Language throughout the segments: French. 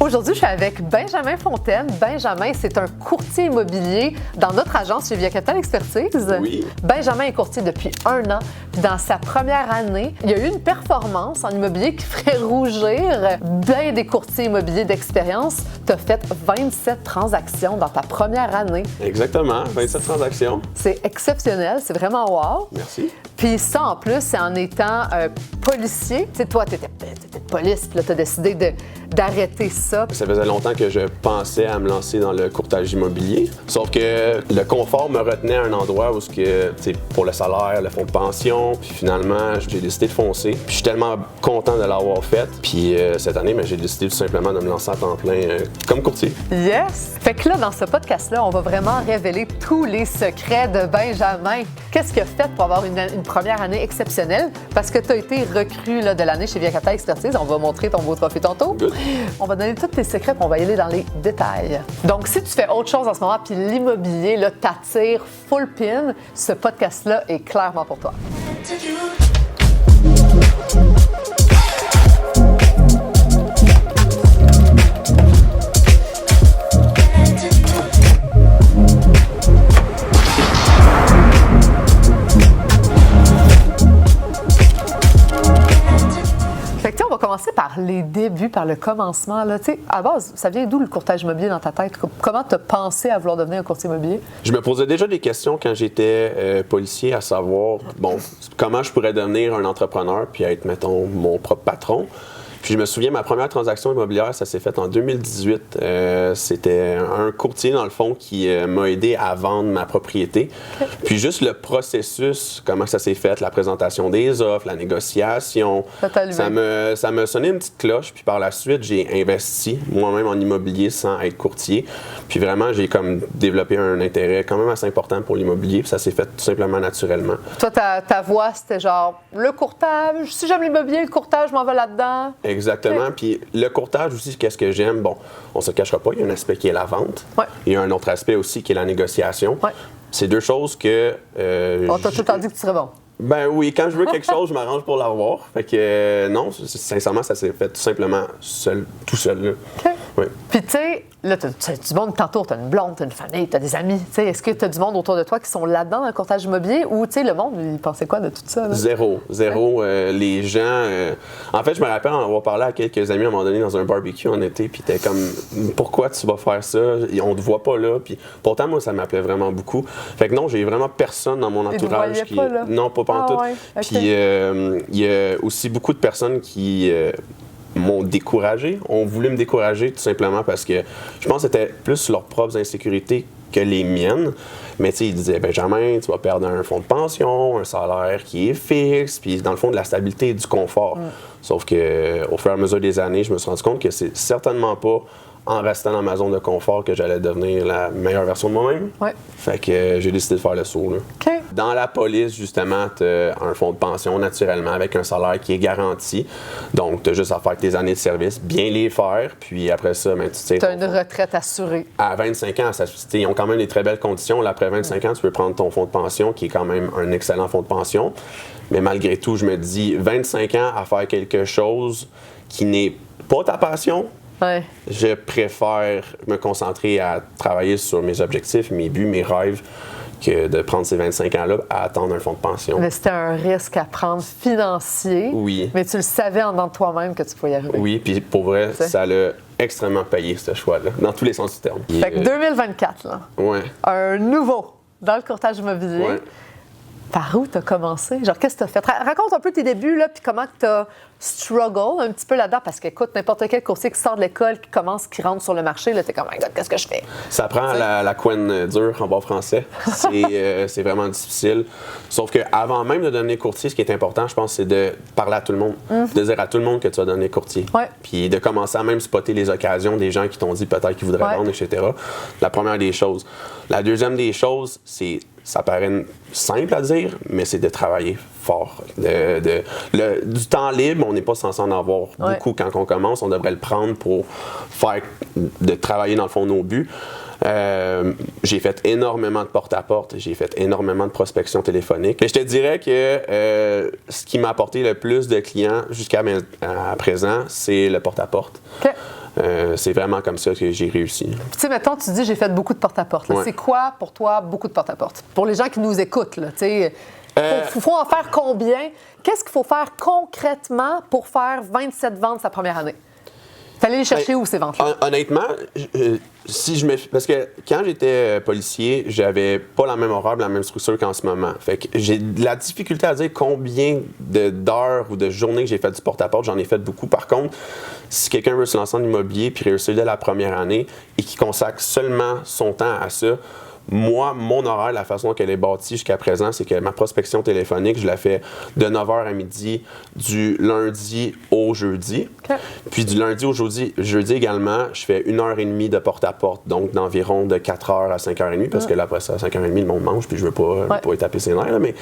Aujourd'hui, je suis avec Benjamin Fontaine. Benjamin, c'est un courtier immobilier dans notre agence chez Via Capital Expertise. Oui. Benjamin est courtier depuis 1 an. Puis dans sa première année, il y a eu une performance en immobilier qui ferait rougir bien des courtiers immobiliers d'expérience. Tu as fait 27 transactions dans ta première année. Exactement, 27 transactions. C'est exceptionnel, c'est vraiment wow. Merci. Puis ça, en plus, c'est en étant policier. Tu sais, toi, tu étais de police, puis là, tu as décidé d'arrêter ça. Ça faisait longtemps que je pensais à me lancer dans le courtage immobilier. Sauf que le confort me retenait à un endroit où, pour le salaire, le fonds de pension, puis finalement, j'ai décidé de foncer. Puis je suis tellement content de l'avoir fait. Puis cette année, j'ai décidé tout simplement de me lancer à temps plein comme courtier. Yes! Fait que là, dans ce podcast-là, on va vraiment révéler tous les secrets de Benjamin. Qu'est-ce qu'il a fait pour avoir une première année exceptionnelle? Parce que tu as été recrue de l'année chez Via Capital Expertise. On va montrer ton beau trophée tantôt. Good. On va donner tous tes secrets puis on va y aller dans les détails. Donc, si tu fais autre chose en ce moment puis l'immobilier là, t'attire full pin, ce podcast-là est clairement pour toi. On va commencer par les débuts, par le commencement. Là. À base, ça vient d'où le courtage immobilier dans ta tête? Comment tu as pensé à vouloir devenir un courtier immobilier? Je me posais déjà des questions quand j'étais policier, à savoir, comment je pourrais devenir un entrepreneur puis être, mettons, mon propre patron. Puis je me souviens, ma première transaction immobilière, ça s'est fait en 2018. C'était un courtier, dans le fond, qui m'a aidé à vendre ma propriété. Okay. Puis juste le processus, comment ça s'est fait, la présentation des offres, la négociation, ça m'a sonné une petite cloche. Puis par la suite, j'ai investi moi-même en immobilier sans être courtier. Puis vraiment, j'ai comme développé un intérêt quand même assez important pour l'immobilier. Puis ça s'est fait tout simplement naturellement. Toi, ta voix, c'était genre le courtage. Si j'aime l'immobilier, le courtage, je m'en vais là-dedans. Exactement. Okay. Puis le courtage aussi, qu'est-ce que j'aime? Bon, on se cachera pas, il y a un aspect qui est la vente. Ouais. Il y a un autre aspect aussi qui est la négociation. Ouais. C'est deux choses que... on t'a tout le temps dit que tu serais bon. Ben oui, quand je veux quelque chose, je m'arrange pour l'avoir. Fait que non, sincèrement, ça s'est fait tout simplement tout seul. Là. OK. Oui. Puis tu sais, là, tu as du monde tantôt, tu as une blonde, tu as une famille, tu as des amis. T'sais, est-ce que tu as du monde autour de toi qui sont là-dedans dans le courtage immobilier ou le monde, il pensait quoi de tout ça? Là? Zéro. Les gens... En fait, je me rappelle en avoir parlé à quelques amis à un moment donné dans un barbecue en été, puis t'es comme, pourquoi tu vas faire ça? On te voit pas là. Puis pourtant, moi, ça m'appelait vraiment beaucoup. Fait que non, j'ai vraiment personne dans mon entourage qui... Pas, là? Non, pas en tout. Ouais. Okay. Puis il y a aussi beaucoup de personnes qui... m'ont découragé, ont voulu me décourager tout simplement parce que je pense que c'était plus leurs propres insécurités que les miennes. Mais tu sais, ils disaient, Benjamin, tu vas perdre un fonds de pension, un salaire qui est fixe, puis dans le fond, de la stabilité et du confort. Sauf qu'au fur et à mesure des années, je me suis rendu compte que c'est certainement pas en restant dans ma zone de confort que j'allais devenir la meilleure version de moi-même. Ouais. Fait que j'ai décidé de faire le saut. Là. OK. Dans la police, justement, tu as un fonds de pension naturellement avec un salaire qui est garanti. Donc, tu as juste à faire tes années de service, bien les faire, puis après ça, tu sais... Tu as une retraite assurée. À 25 ans, ils ont quand même des très belles conditions. Là, après 25 ans, tu peux prendre ton fonds de pension, qui est quand même un excellent fonds de pension. Mais malgré tout, je me dis, 25 ans à faire quelque chose qui n'est pas ta passion, ouais. Je préfère me concentrer à travailler sur mes objectifs, mes buts, mes rêves, que de prendre ces 25 ans-là à attendre un fonds de pension. Mais c'était un risque à prendre financier. Oui. Mais tu le savais en dedans de toi-même que tu pouvais y arriver. Oui, puis pour vrai, ça l'a extrêmement payé, ce choix-là, dans tous les sens du terme. Fait que 2024, là. Ouais. Un nouveau dans le courtage immobilier. Ouais. Par où tu as commencé? Genre, qu'est-ce que tu as fait? Raconte un peu tes débuts, là, puis comment tu as struggle un petit peu là-dedans. Parce qu'écoute, n'importe quel courtier qui sort de l'école, qui rentre sur le marché, là, t'es comme, oh my God, qu'est-ce que je fais? Ça prend la couenne dure en bon français. C'est vraiment difficile. Sauf qu'avant même de devenir courtier, ce qui est important, je pense, c'est de parler à tout le monde. De dire à tout le monde que tu vas devenir courtier. Ouais. Puis de commencer à même spotter les occasions des gens qui t'ont dit peut-être qu'ils voudraient vendre, etc. La première des choses. La deuxième des choses, c'est... Ça paraît simple à dire, mais c'est de travailler fort. Du temps libre, on n'est pas censé en avoir beaucoup quand on commence. On devrait le prendre pour de travailler dans le fond nos buts. J'ai fait énormément de porte-à-porte, j'ai fait énormément de prospection téléphonique. Mais je te dirais que ce qui m'a apporté le plus de clients jusqu'à présent, c'est le porte-à-porte. Okay. C'est vraiment comme ça que j'ai réussi. Tu sais, mettons, tu dis j'ai fait beaucoup de porte-à-porte. Ouais. C'est quoi pour toi beaucoup de porte-à-porte? Pour les gens qui nous écoutent, là, tu sais, faut en faire combien? Qu'est-ce qu'il faut faire concrètement pour faire 27 ventes sa première année? T'allais les chercher où ces ventes-là? Honnêtement, parce que quand j'étais policier, j'avais pas la même horaire, la même structure qu'en ce moment. Fait que j'ai de la difficulté à dire combien d'heures ou de journées que j'ai fait du porte-à-porte. J'en ai fait beaucoup. Par contre, si quelqu'un veut se lancer en immobilier puis réussir dès la première année et qui consacre seulement son temps à ça, moi, mon horaire, la façon qu'elle est bâtie jusqu'à présent, c'est que ma prospection téléphonique, je la fais de 9h à midi, du lundi au jeudi. Okay. Puis du lundi au jeudi également, je fais 1h30 de porte-à-porte, donc d'environ de 4h à 5h30, parce que là, après ça, à 5h30, le monde mange, puis je veux pas y taper ses nerfs. Là, mais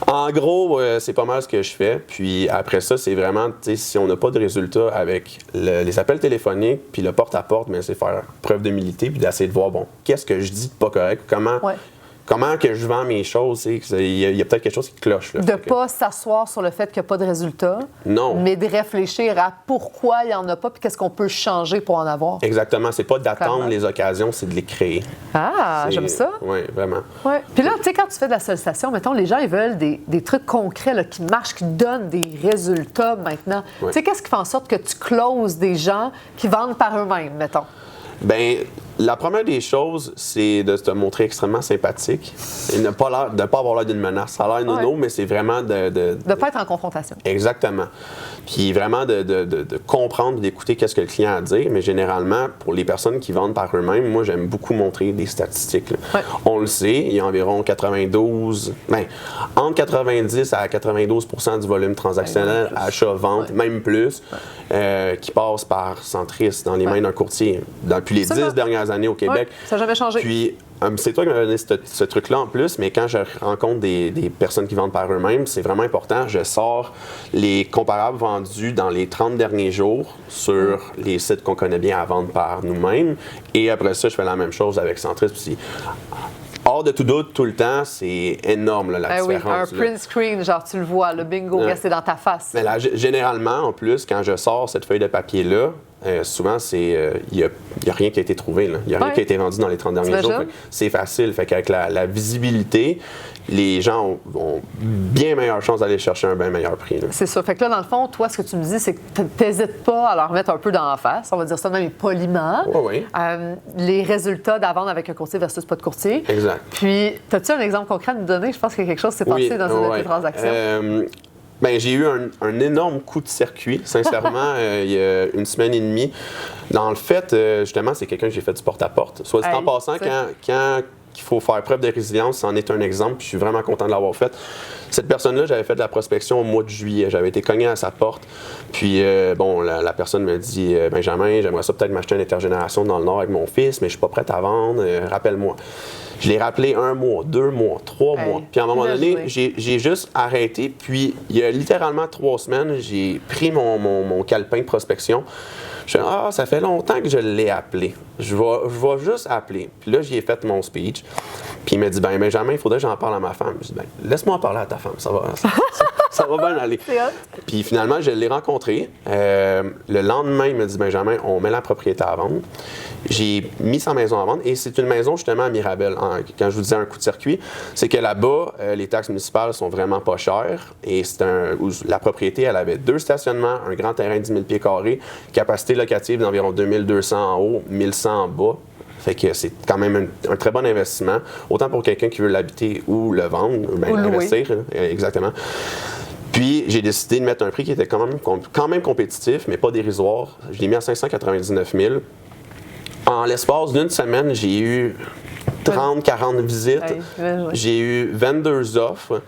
en gros, c'est pas mal ce que je fais. Puis après ça, c'est vraiment, tu sais, si on n'a pas de résultat avec les appels téléphoniques, puis le porte-à-porte, mais c'est faire preuve d'humilité, puis d'essayer de voir, bon, qu'est-ce que je dis de pas correct? Comment que je vends mes choses? Il y a peut-être quelque chose qui cloche. Là, de ne pas s'asseoir sur le fait qu'il n'y a pas de résultat, mais de réfléchir à pourquoi il n'y en a pas et qu'est-ce qu'on peut changer pour en avoir. Exactement. C'est pas d'attendre les occasions, c'est de les créer. Ah, j'aime ça. Oui, vraiment. Ouais. Puis là, tu sais, quand tu fais de la sollicitation, mettons, les gens, ils veulent des trucs concrets là, qui marchent, qui donnent des résultats maintenant. Ouais. Tu sais, qu'est-ce qui fait en sorte que tu closes des gens qui vendent par eux-mêmes, mettons? Bien, la première des choses, c'est de te montrer extrêmement sympathique et de ne pas avoir l'air d'une menace. Ça a l'air nono, mais c'est vraiment de ne pas être en confrontation. Exactement. Puis vraiment de comprendre, d'écouter qu'est-ce que le client a à dire. Mais généralement, pour les personnes qui vendent par eux-mêmes, moi, j'aime beaucoup montrer des statistiques. Ouais. On le sait, il y a environ entre 90 à 92% du volume transactionnel, achat-vente, même plus, qui passe par Centris dans les mains d'un courtier. Depuis les 10 dernières années au Québec. Ça n'a jamais changé. Puis, c'est toi qui m'as donné ce truc-là en plus, mais quand je rencontre des personnes qui vendent par eux-mêmes, c'est vraiment important. Je sors les comparables vendus dans les 30 derniers jours sur les sites qu'on connaît bien à vendre par nous-mêmes. Et après ça, je fais la même chose avec Centris. Puis, hors de tout doute, tout le temps, c'est énorme là, la différence. Un print screen, genre tu le vois, le bingo, c'est dans ta face. Mais là, généralement, en plus, quand je sors cette feuille de papier-là, souvent, il n'y a rien qui a été trouvé. Il n'y a rien qui a été vendu dans les 30 derniers jours. C'est facile. Fait qu'avec la visibilité, les gens ont bien meilleure chance d'aller chercher un bien meilleur prix. C'est ça. Fait que là, dans le fond, toi, ce que tu me dis, c'est que tu n'hésites pas à leur mettre un peu dans la face, on va dire ça de même poliment. Oui. Les résultats d'avant avec un courtier versus pas de courtier. Exact. Puis, as-tu un exemple concret à nous donner? Je pense qu'il y a quelque chose qui s'est passé dans une de tes transactions. Bien, j'ai eu un énorme coup de circuit, sincèrement, il y a une semaine et demie. Dans le fait, justement, c'est quelqu'un que j'ai fait du porte-à-porte. Soit dit en passant, quand il faut faire preuve de résilience, c'en est un exemple, puis je suis vraiment content de l'avoir fait. Cette personne-là, j'avais fait de la prospection au mois de juillet. J'avais été cogné à sa porte. Puis, la personne me dit « Benjamin, j'aimerais ça peut-être m'acheter une intergénération dans le Nord avec mon fils, mais je suis pas prête à vendre. Rappelle-moi. » Je l'ai rappelé 1 mois, 2 mois, 3 mois. Puis à un moment donné, j'ai juste arrêté. Puis il y a littéralement 3 semaines, j'ai pris mon calepin de prospection. Je dis, ça fait longtemps que je l'ai appelé. Je vais juste appeler. Puis là, j'y ai fait mon speech. Puis il m'a dit, Benjamin, il faudrait que j'en parle à ma femme. Je dis, laisse-moi en parler à ta femme. Ça va bien aller. Puis finalement, je l'ai rencontré. Le lendemain, il m'a dit, Benjamin, on met la propriété à vendre. J'ai mis sa maison à vendre et c'est une maison justement à Mirabel. Quand je vous disais un coup de circuit, c'est que là-bas, les taxes municipales sont vraiment pas chères et la propriété, elle avait 2 stationnements, un grand terrain de 10 000 pieds carrés, capacité locative d'environ 2200 en haut, 1100 en bas. Fait que c'est quand même un très bon investissement, autant pour quelqu'un qui veut l'habiter ou le vendre, ou l'investir. Exactement. Puis, j'ai décidé de mettre un prix qui était quand même compétitif, mais pas dérisoire. Je l'ai mis à 599 000. En l'espace d'une semaine, j'ai eu 30-40 visites. J'ai eu 22 offres.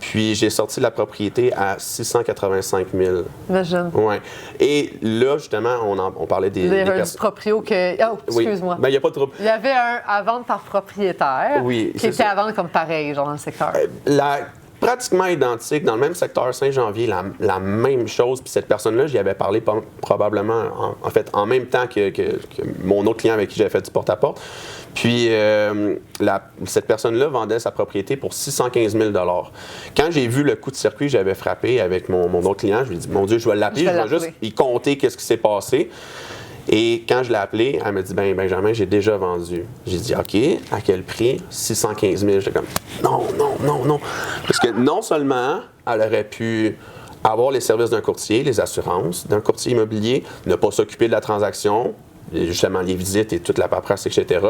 Puis j'ai sorti la propriété à 685 000. Imagine. Ouais. Et là, justement, on parlait des... Il y avait un proprio que... Oh, excuse-moi. Oui. Ben, il n'y a pas de trouble. Il y avait un à vendre par propriétaire qui était à vendre comme pareil, genre dans le secteur. Pratiquement identique, dans le même secteur Saint-Janvier, la même chose. Puis cette personne-là, j'y avais parlé probablement, en fait, en même temps que mon autre client avec qui j'avais fait du porte-à-porte. Puis cette personne-là vendait sa propriété pour 615 000 $. Quand j'ai vu le coup de circuit, j'avais frappé avec mon autre client. Je lui ai dit, mon Dieu, je vais l'appeler, je vais juste y compter qu'est-ce qui s'est passé. Et quand je l'ai appelée, elle me dit, ben Benjamin, j'ai déjà vendu. J'ai dit, OK, à quel prix? 615 000. J'étais comme, non. Parce que non seulement elle aurait pu avoir les services d'un courtier, les assurances d'un courtier immobilier, ne pas s'occuper de la transaction, justement les visites et toute la paperasse, etc.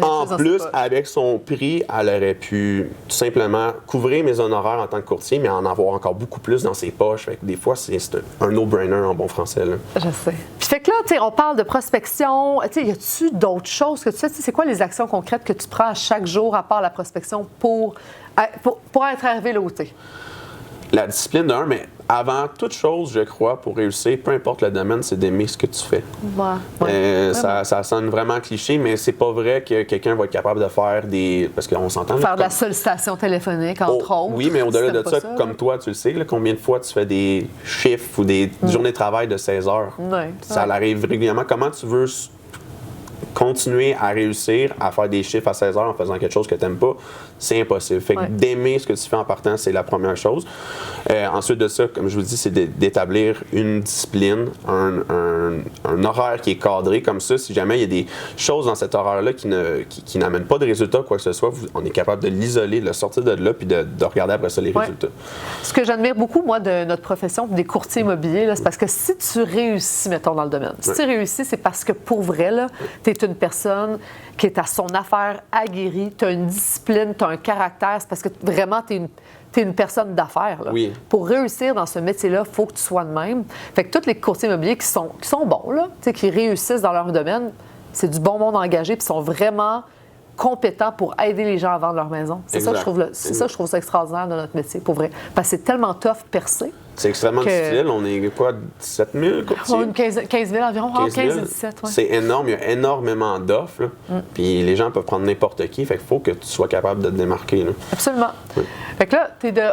En plus, avec son prix, elle aurait pu tout simplement couvrir mes honoraires en tant que courtier, mais en avoir encore beaucoup plus dans ses poches. Fait que des fois, c'est un no-brainer en bon français. Là. Je sais. Puis fait que là, on parle de prospection. Y a-tu d'autres choses que tu fais? C'est quoi les actions concrètes que tu prends à chaque jour, à part la prospection, pour être arrivé là où t'es? La discipline d'un, mais avant toute chose, je crois, pour réussir, peu importe le domaine, c'est d'aimer ce que tu fais. Ça sonne vraiment cliché, mais c'est pas vrai que quelqu'un va être capable de faire des... Parce qu'on s'entend... Faire de la sollicitation téléphonique, entre autres. Oui, mais au-delà de ça, comme toi, tu le sais, là, combien de fois tu fais des chiffres ou des journées de travail de 16 heures? Ça arrive régulièrement. Comment tu veux continuer à réussir à faire des chiffres à 16 heures en faisant quelque chose que tu n'aimes pas, c'est impossible. Fait que d'aimer ce que tu fais en partant, c'est la première chose. Ensuite de ça, comme je vous dis, c'est d'établir une discipline, un horaire qui est cadré comme ça. Si jamais il y a des choses dans cet horaire-là qui n'amènent pas de résultats, quoi que ce soit, on est capable de l'isoler, de le sortir de là, puis de regarder après ça les résultats. Ce que j'admire beaucoup, moi, de notre profession, des courtiers immobiliers, c'est parce que si tu réussis, mettons, dans le domaine, si tu réussis, c'est parce que pour vrai, tu es une personne qui est à son affaire aguerrie, tu as une discipline, tu as un caractère, c'est parce que vraiment, tu es une personne d'affaires. Oui. Pour réussir dans ce métier-là, il faut que tu sois de même. Fait que tous les courtiers immobiliers qui sont bons, là, qui réussissent dans leur domaine, c'est du bon monde engagé, puis sont vraiment compétents pour aider les gens à vendre leur maison. C'est ça que je trouve ça extraordinaire de notre métier, pour vrai. Parce que c'est tellement tough percer. C'est extrêmement difficile. On est quoi, 17 000 courtiers? 15 000 environ. 15 et 17, oui. C'est énorme. Il y a énormément d'offres. Puis les gens peuvent prendre n'importe qui. Fait qu'il faut que tu sois capable de te démarquer. Là. Absolument. Fait que là,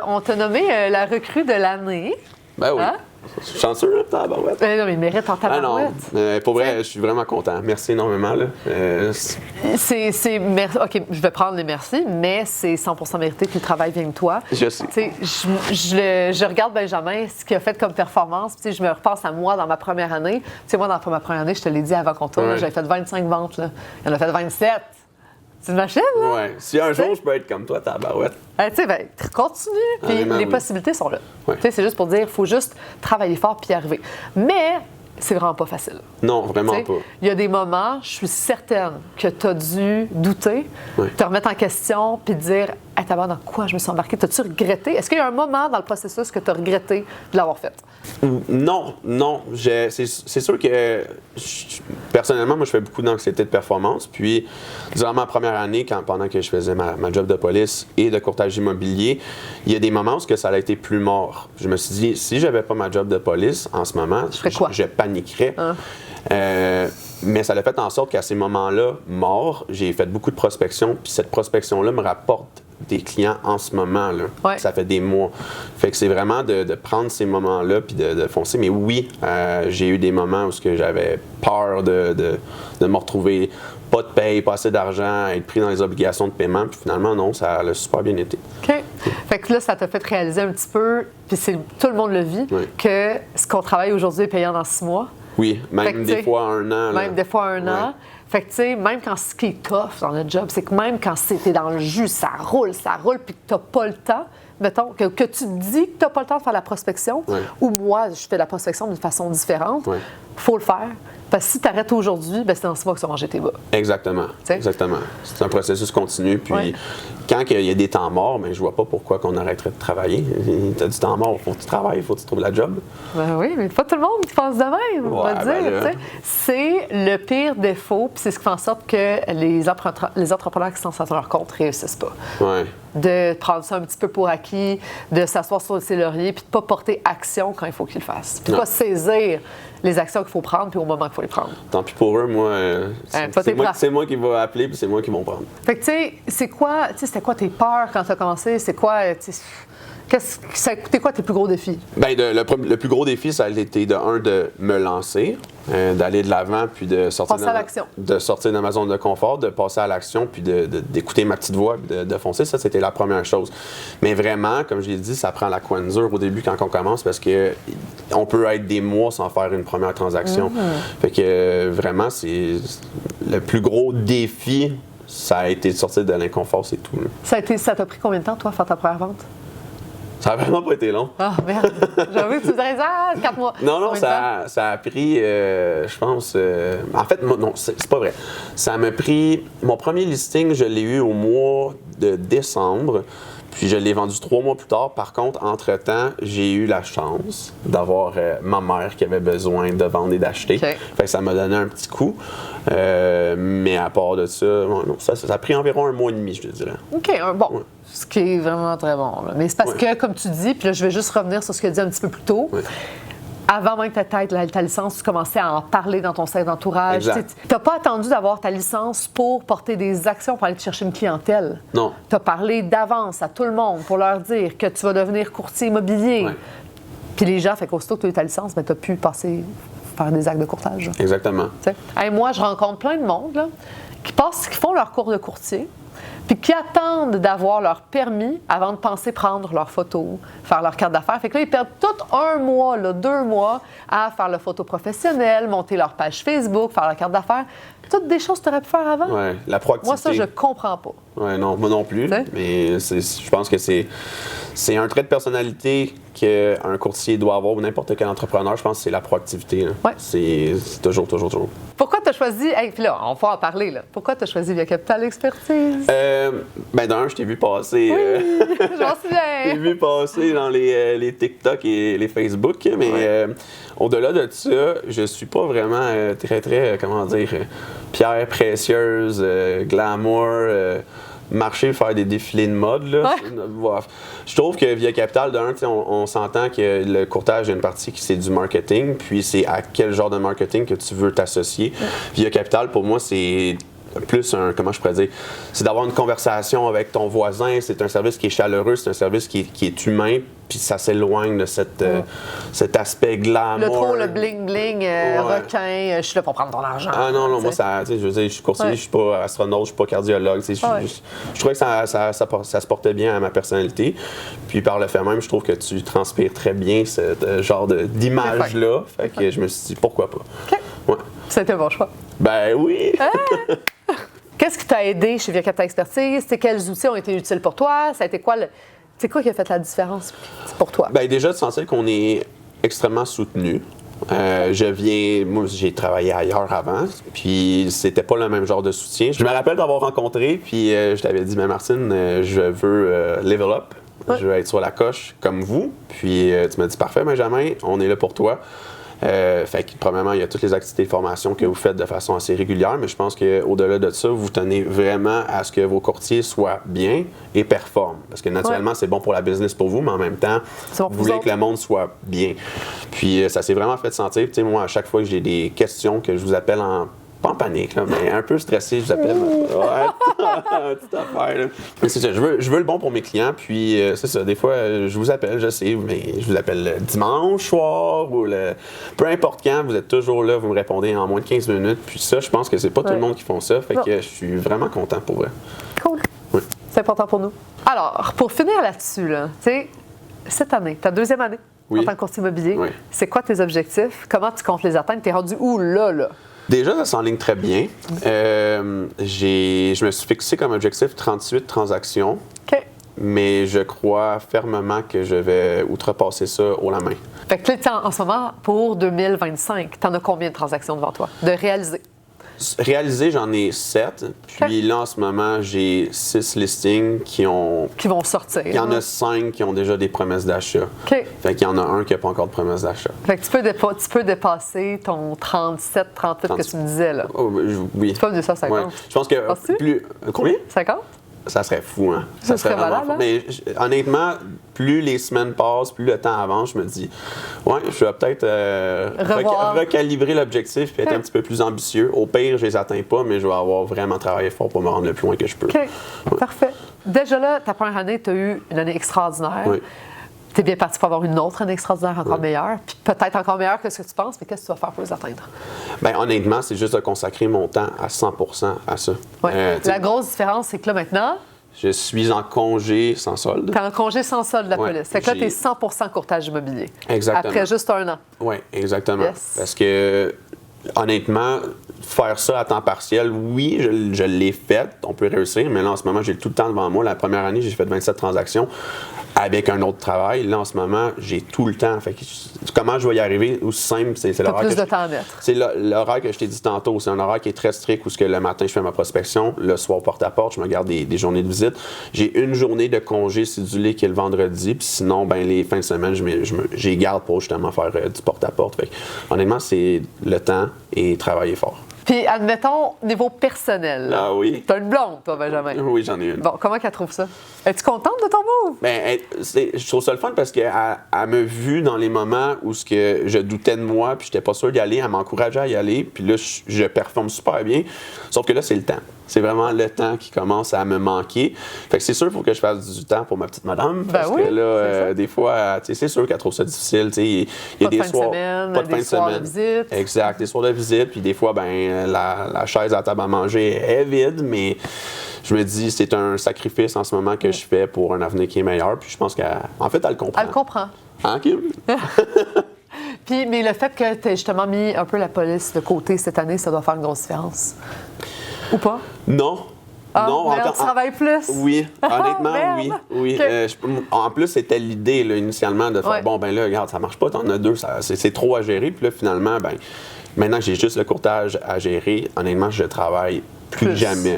on t'a nommé la recrue de l'année. Ben oui. Hein? Je suis chanceux, là, tabarouette. Non, mais il mérite en tabarouette. Pour vrai, je suis vraiment content. Merci énormément. Là. OK, je vais prendre les merci, mais c'est 100% mérité que le travail vienne de toi. Je sais. Je regarde Benjamin, ce qu'il a fait comme performance, puis je me repasse à moi dans ma première année. Tu sais, moi, dans ma première année, je te l'ai dit avant qu'on tourne, j'avais fait 25 ventes. Là. Il en a fait 27. C'est une machine, là? Oui. Si un jour je peux être comme toi, tabarouette. Tu sais, continue. Puis les possibilités sont là. Ouais. Tu sais, c'est juste pour dire, il faut juste travailler fort puis y arriver. Mais c'est vraiment pas facile. Non, vraiment pas. Il y a des moments, je suis certaine que tu as dû douter, te remettre en question puis te dire, hey, t'as dans quoi je me suis embarquée? T'as-tu regretté? Est-ce qu'il y a un moment dans le processus que tu as regretté de l'avoir fait? Non. C'est sûr que personnellement, moi, je fais beaucoup d'anxiété de performance. Puis, durant ma première année, pendant que je faisais ma job de police et de courtage immobilier, il y a des moments où ça a été plus mort. Je me suis dit, si j'avais pas ma job de police en ce moment, je paniquerais. Mais ça l'a fait en sorte qu'à ces moments-là, morts, j'ai fait beaucoup de prospection. Puis cette prospection-là me rapporte des clients en ce moment. Là. Ça fait des mois. Fait que c'est vraiment de prendre ces moments-là puis de foncer. Mais oui, j'ai eu des moments où j'avais peur de me retrouver pas de paye, pas assez d'argent, être pris dans les obligations de paiement. Puis finalement, non, ça a super bien été. OK. Fait que là, ça t'a fait réaliser un petit peu, puis tout le monde le vit, que ce qu'on travaille aujourd'hui est payant dans 6 mois. Oui, même des fois 1 an. Même des fois 1 an. Fait que, tu sais, même quand ce qui est tough dans notre job, c'est que même quand t'es dans le jus, ça roule, puis que t'as pas le temps, mettons, que tu te dis que t'as pas le temps de faire la prospection, ou moi, je fais la prospection d'une façon différente, faut le faire. Parce que si tu arrêtes aujourd'hui, c'est dans 6 mois que tu vas manger tes bas. Exactement. Exactement. C'est un processus continu. Puis quand il y a des temps morts, je vois pas pourquoi qu'on arrêterait de travailler. Tu as du temps mort, il faut que tu travailles, il faut que tu trouves la job. Ben oui, mais pas tout le monde qui pense de même, on va dire. C'est le pire défaut, puis c'est ce qui fait en sorte que les entrepreneurs qui sont sur leur compte ne réussissent pas. Ouais. De prendre ça un petit peu pour acquis, de s'asseoir sur ses lauriers, puis de ne pas porter action quand il faut qu'ils le fassent. Puis de ne pas saisir les actions qu'il faut prendre, puis au moment qu'il faut les prendre. Tant pis pour eux, moi, c'est moi qui vais appeler, puis c'est moi qui vont prendre. Fait que, tu sais, c'était quoi tes peurs quand tu as commencé? C'est quoi, Ça a coûté quoi tes plus gros défis? Bien, le plus gros défi, ça a été de me lancer, d'aller de l'avant, puis de sortir de ma zone de confort, de passer à l'action, puis d'écouter ma petite voix, puis de foncer. Ça, c'était la première chose. Mais vraiment, comme je l'ai dit, ça prend la coin dure au début quand on commence, parce que on peut être des mois sans faire une première transaction. Fait que vraiment, c'est le plus gros défi, ça a été de sortir de l'inconfort, c'est tout. Là. Ça t'a pris combien de temps, toi, faire ta première vente? Ça n'a vraiment pas été long. Ah, merde! J'avais que tu dirais 4 mois. Non, ça a pris, je pense... en fait, non, c'est pas vrai. Ça m'a pris... Mon premier listing, je l'ai eu au mois de décembre, puis je l'ai vendu 3 mois plus tard. Par contre, entre-temps, j'ai eu la chance d'avoir ma mère qui avait besoin de vendre et d'acheter. Okay. Fait que ça m'a donné un petit coup. Mais à part de ça, non, ça a pris environ 1 mois et demi, je te dirais. OK, bon. Ouais. Ce qui est vraiment très bon. Là. Mais c'est parce que, comme tu dis, puis là, je vais juste revenir sur ce que tu dis un petit peu plus tôt. Oui. Avant même que tu aies ta licence, tu commençais à en parler dans ton cercle d'entourage. Tu n'as pas attendu d'avoir ta licence pour porter des actions pour aller te chercher une clientèle. Non. Tu as parlé d'avance à tout le monde pour leur dire que tu vas devenir courtier immobilier. Oui. Puis les gens, fait qu'aussitôt que tu as eu ta licence, tu as pu faire des actes de courtage. Exactement. Hey, moi, je rencontre plein de monde là, qui font leur cours de courtier, puis qui attendent d'avoir leur permis avant de penser prendre leurs photos, faire leur carte d'affaires. Fait que là, ils perdent tout 1 mois, 2 mois à faire leur photo professionnelle, monter leur page Facebook, faire leur carte d'affaires. Toutes des choses que tu aurais pu faire avant. Oui, la proactivité. Moi, ça, je comprends pas. Oui, non, moi non plus. T'sais? Mais je pense que c'est un trait de personnalité qu'un courtier doit avoir, ou n'importe quel entrepreneur. Je pense que c'est la proactivité. Ouais. C'est toujours. Pourquoi tu as choisi, puis là, on va en parler, là. Pourquoi tu as choisi Via Capital Expertise? D'un, je t'ai vu passer. Oui, j'en souviens. Je t'ai vu passer dans les TikTok et les Facebook, mais au-delà de ça, je suis pas vraiment très, comment dire, pierre précieuse, glamour, marcher, faire des défilés de mode. Là. Ouais. Je trouve que Via Capital, on s'entend que le courtage, il y a une partie qui c'est du marketing, puis c'est à quel genre de marketing que tu veux t'associer. Via Capital, pour moi, c'est plus comment je pourrais dire, c'est d'avoir une conversation avec ton voisin, c'est un service qui est chaleureux, c'est un service qui est humain, puis ça s'éloigne de cet aspect glamour. Le bling-bling, requin, je suis là pour prendre ton argent. Ah non, moi, je veux dire, je suis courtier, je suis pas astronaute, je suis pas cardiologue, je trouvais que ça se portait bien à ma personnalité, puis par le fait même, je trouve que tu transpires très bien ce genre d'image-là, fait que je me suis dit, pourquoi pas. OK. Ouais. C'était un bon choix. Ben oui! Qu'est-ce qui t'a aidé chez Via Capital Expertise? Quels outils ont été utiles pour toi? Ça a été quoi c'est quoi qui a fait la différence pour toi? Bien, déjà, de sentir qu'on est extrêmement soutenu. Moi, j'ai travaillé ailleurs avant, puis c'était pas le même genre de soutien. Je me rappelle d'avoir rencontré, puis je t'avais dit, Martine, je veux level up. Ouais. Je veux être sur la coche comme vous. Puis tu m'as dit, parfait, Benjamin, on est là pour toi. Fait que, premièrement, il y a toutes les activités de formation que vous faites de façon assez régulière, mais je pense qu'au-delà de ça, vous tenez vraiment à ce que vos courtiers soient bien et performent. Parce que naturellement, c'est bon pour la business pour vous, mais en même temps, vous voulez que le monde soit bien. Puis ça s'est vraiment fait sentir. Tu sais, moi, à chaque fois que j'ai des questions, que je vous appelle pas en panique, là, mais un peu stressé, je vous appelle. Toute affaire. Là. Mais c'est ça, je veux le bon pour mes clients, puis c'est ça, des fois, je vous appelle, je sais, mais je vous appelle le dimanche soir ou peu importe quand, vous êtes toujours là, vous me répondez en moins de 15 minutes, puis ça, je pense que c'est pas tout le monde qui font ça, fait que je suis vraiment content pour vrai. Cool. Oui. C'est important pour nous. Alors, pour finir là-dessus, là, tu sais, cette année, ta 2e année en tant que courtier immobilier, c'est quoi tes objectifs? Comment tu comptes les atteindre? T'es rendu où là? Déjà, ça s'enligne très bien. Je me suis fixé comme objectif 38 transactions. OK. Mais je crois fermement que je vais outrepasser ça haut la main. Fait que là, en ce moment, pour 2025, tu en as combien de transactions devant toi de réaliser? Réalisé, j'en ai 7. Puis là, en ce moment, j'ai 6 listings qui vont sortir. Il y en a 5 qui ont déjà des promesses d'achat. OK. Fait qu'il y en a un qui n'a pas encore de promesse d'achat. Fait que tu peux dépasser ton 37, 38 que tu me disais, là. Oh, oui. Tu peux me dire ça, 50? Ouais. Je pense que plus... Combien? 50? Ça serait fou, hein? Ça serait vraiment fou. Mais honnêtement, plus les semaines passent, plus le temps avance, je me dis, je vais peut-être recalibrer l'objectif et être un petit peu plus ambitieux. Au pire, je les atteins pas, mais je vais avoir vraiment travaillé fort pour me rendre le plus loin que je peux. OK. Parfait. Déjà là, ta première année, tu as eu une année extraordinaire. Oui. Tu es bien parti pour avoir une autre année extraordinaire encore meilleure, puis peut-être encore meilleure que ce que tu penses, mais qu'est-ce que tu vas faire pour les atteindre? Bien, honnêtement, c'est juste de consacrer mon temps à 100% à ça. Ouais. La grosse différence, c'est que là, maintenant, je suis en congé sans solde. Tu es en congé sans solde de la police. Fait que là, tu es 100% courtage immobilier. Exactement. Après juste 1 an. Oui, exactement. Yes. Parce que, honnêtement, faire ça à temps partiel, oui, je l'ai fait. On peut réussir, mais là, en ce moment, j'ai tout le temps devant moi. La première année, j'ai fait 27 transactions avec un autre travail. Là, en ce moment, j'ai tout le temps. Fait que, comment je vais y arriver? Aussi simple, c'est l'horaire plus de temps à mettre. C'est l'horaire que je t'ai dit tantôt. C'est un horaire qui est très strict où que le matin, je fais ma prospection. Le soir, porte-à-porte, je me garde des journées de visite. J'ai une journée de congé cédulé qui est le vendredi. Puis sinon, ben, les fins de semaine, j'y garde pour justement faire du porte-à-porte. Fait que, honnêtement, c'est le temps et travailler fort. Puis, admettons, niveau personnel. Ah oui. T'as une blonde, toi, Benjamin. Oui, j'en ai une. Bon, comment qu'elle trouve ça? Es-tu contente de ton move? Ben, je trouve ça le fun parce qu'elle m'a vu dans les moments où je doutais de moi puis j'étais pas sûr d'y aller. Elle m'encourageait à y aller. Puis là, je performe super bien. Sauf que là, c'est le temps. C'est vraiment le temps qui commence à me manquer. Fait que c'est sûr qu'il faut que je fasse du temps pour ma petite madame. Parce que là, des fois, c'est sûr qu'elle trouve ça difficile. Il y a des soirs. Pas de fin de semaine. De visite. Exact, des soirs de visite. Puis des fois, ben la chaise à la table à manger est vide, mais je me dis, c'est un sacrifice en ce moment que je fais pour un avenir qui est meilleur. Puis je pense qu'en fait, elle le comprend. Elle le comprend. Hein, Kim? Puis, mais le fait que tu aies justement mis un peu la police de côté cette année, ça doit faire une grosse différence. Ou pas? Non. Ah, non, mais on travaille plus. Oui, honnêtement, oui. Okay. En plus, c'était l'idée là, initialement de faire bon, ben là, regarde, ça marche pas, t'en as 2, c'est trop à gérer. Puis là, finalement, ben maintenant que j'ai juste le courtage à gérer, honnêtement, je travaille plus jamais.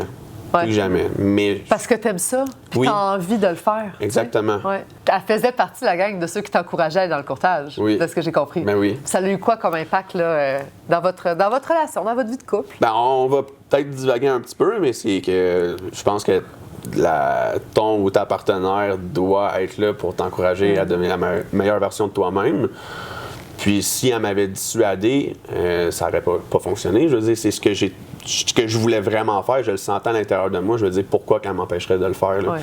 Plus jamais. Mais parce que t'aimes ça, puis t'as envie de le faire. Exactement. Ouais. Elle faisait partie de la gang de ceux qui t'encourageaient dans le courtage, de ce que j'ai compris. Ben oui. Ça a eu quoi comme impact là, dans votre relation, dans votre vie de couple? Ben, on va peut-être divaguer un petit peu, mais c'est que je pense que ton ou ta partenaire doit être là pour t'encourager à devenir la meilleure version de toi-même. Puis si elle m'avait dissuadé, ça n'aurait pas fonctionné. Je veux dire, c'est ce que je voulais vraiment faire. Je le sentais à l'intérieur de moi. Je veux dire, pourquoi qu'elle m'empêcherait de le faire? Là? Ouais.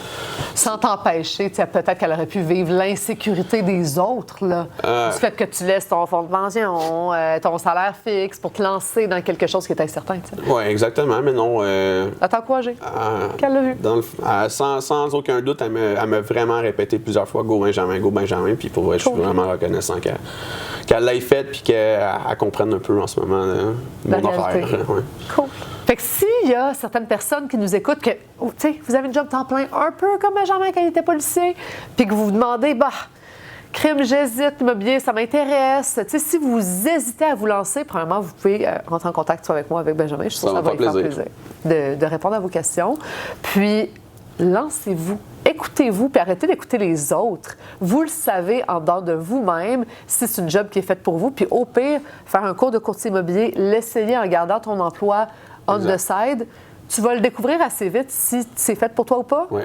Sans t'empêcher, peut-être qu'elle aurait pu vivre l'insécurité des autres. Là. Du fait que tu laisses ton fonds de pension, ton salaire fixe pour te lancer dans quelque chose qui est incertain. Oui, exactement. Mais non. Elle t'a encouragé. Qu'elle l'a vu. Sans aucun doute, elle m'a vraiment répété plusieurs fois Go Benjamin, Go Benjamin. Puis pour vrai, je suis vraiment reconnaissant qu'elle l'ait faite puis qu'elle comprenne un peu en ce moment mon affaire. Ouais. Cool. Fait que s'il y a certaines personnes qui nous écoutent que, tu sais, vous avez un job temps plein un peu comme Benjamin quand il était policier, puis que vous vous demandez, crime, j'hésite, immobilier, ça m'intéresse. Tu sais, si vous hésitez à vous lancer, premièrement, vous pouvez rentrer en contact soit avec moi, avec Benjamin. Je suis sûre que ça va lui faire plaisir de répondre à vos questions. Puis, lancez-vous. Écoutez-vous, puis arrêtez d'écouter les autres. Vous le savez en dedans de vous-même si c'est une job qui est faite pour vous. Puis au pire, faire un cours de courtier immobilier, l'essayer en gardant ton emploi on the side. Tu vas le découvrir assez vite si c'est fait pour toi ou pas. Oui,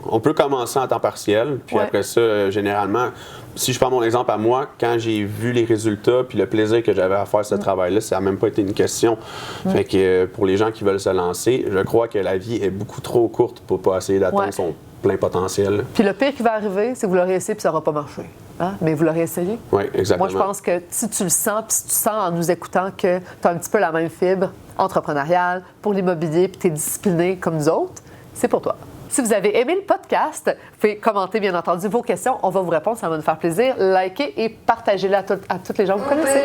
on peut commencer en temps partiel. Puis après ça, généralement, si je prends mon exemple à moi, quand j'ai vu les résultats puis le plaisir que j'avais à faire ce travail-là, ça n'a même pas été une question. Fait que pour les gens qui veulent se lancer, je crois que la vie est beaucoup trop courte pour ne pas essayer d'atteindre son plein potentiel. Puis le pire qui va arriver, c'est que vous l'aurez essayé puis ça n'aura pas marché. Hein? Mais vous l'aurez essayé. Oui, exactement. Moi, je pense que si tu le sens, puis si tu sens en nous écoutant que tu as un petit peu la même fibre entrepreneuriale pour l'immobilier puis tu es discipliné comme nous autres, c'est pour toi. Si vous avez aimé le podcast, vous pouvez commenter, bien entendu, vos questions. On va vous répondre, ça va nous faire plaisir. Likez et partagez-le à toutes les gens que vous connaissez.